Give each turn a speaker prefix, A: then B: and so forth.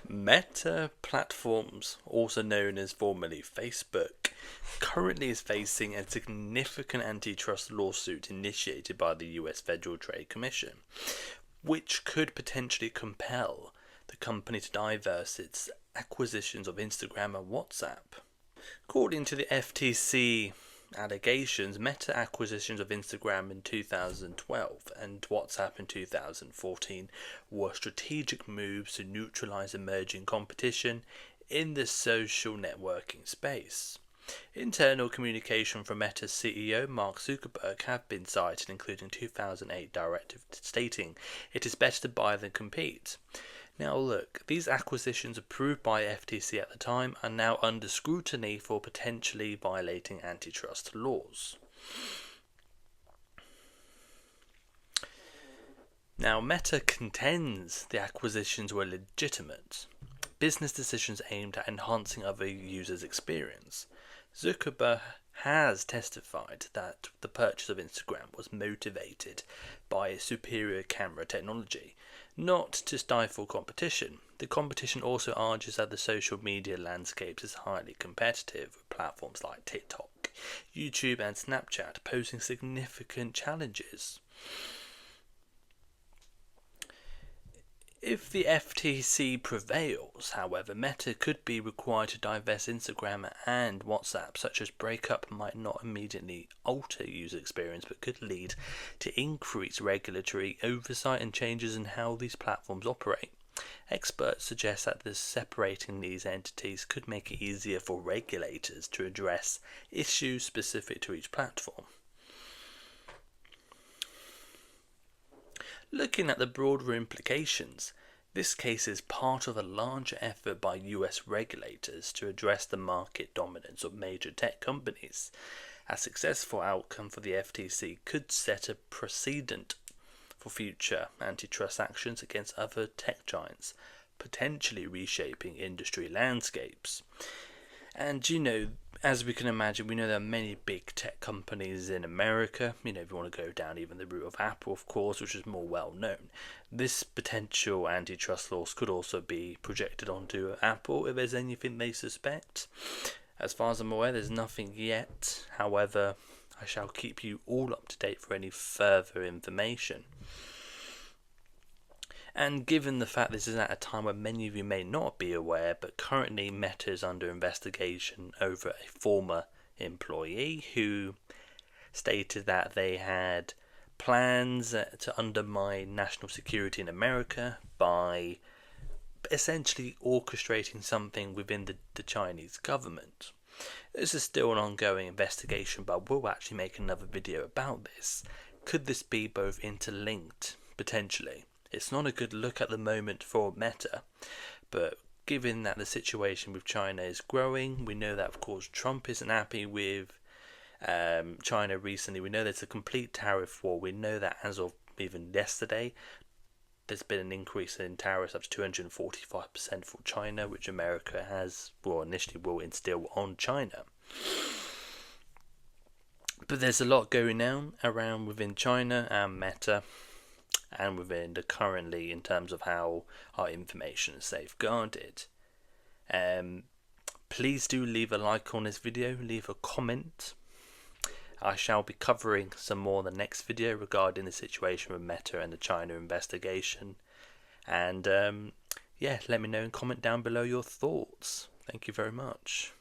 A: Meta Platforms, also known as formerly Facebook, currently is facing a significant antitrust lawsuit initiated by the US Federal Trade Commission, which could potentially compel the company to divest its acquisitions of Instagram and WhatsApp. According to the FTC allegations, Meta acquisitions of Instagram in 2012 and WhatsApp in 2014 were strategic moves to neutralize emerging competition in the social networking space. Internal communication from Meta's CEO Mark Zuckerberg have been cited, including 2008 directive stating it is better to buy than compete. Now look, these acquisitions approved by FTC at the time are now under scrutiny for potentially violating antitrust laws. Now Meta contends the acquisitions were legitimate business decisions aimed at enhancing other users' experience. Zuckerberg has testified that the purchase of Instagram was motivated by superior camera technology, not to stifle competition. The competition also argues that the social media landscape is highly competitive, with platforms like TikTok, YouTube, and Snapchat posing significant challenges. If the FTC prevails, however, Meta could be required to divest Instagram and WhatsApp, such as breakup might not immediately alter user experience but could lead to increased regulatory oversight and changes in how these platforms operate. Experts suggest that separating these entities could make it easier for regulators to address issues specific to each platform. Looking at the broader implications, this case is part of a larger effort by US regulators to address the market dominance of major tech companies. A successful outcome for the FTC could set a precedent for future antitrust actions against other tech giants, potentially reshaping industry landscapes. And as we can imagine, we know there are many big tech companies in America. If you want to go down even the route of Apple, of course, which is more well known. This potential antitrust laws could also be projected onto Apple if there's anything they suspect. As far as I'm aware, there's nothing yet. However, I shall keep you all up to date for any further information. And given the fact this is at a time where many of you may not be aware, but currently Meta is under investigation over a former employee who stated that they had plans to undermine national security in America by essentially orchestrating something within the Chinese government. This is still an ongoing investigation, but we'll actually make another video about this. Could this be both interlinked, potentially? It's not a good look at the moment for Meta, but given that the situation with China is growing, we know that of course Trump isn't happy with China recently. We know there's a complete tariff war. We know that as of even yesterday, there's been an increase in tariffs up to 245% for China, which America initially will instill on China. But there's a lot going on around within China and Meta, and within the currently in terms of how our information is safeguarded. Please do leave a like on this video, leave a comment. I shall be covering some more in the next video regarding the situation with Meta and the China investigation. And let me know and comment down below your thoughts. Thank you very much.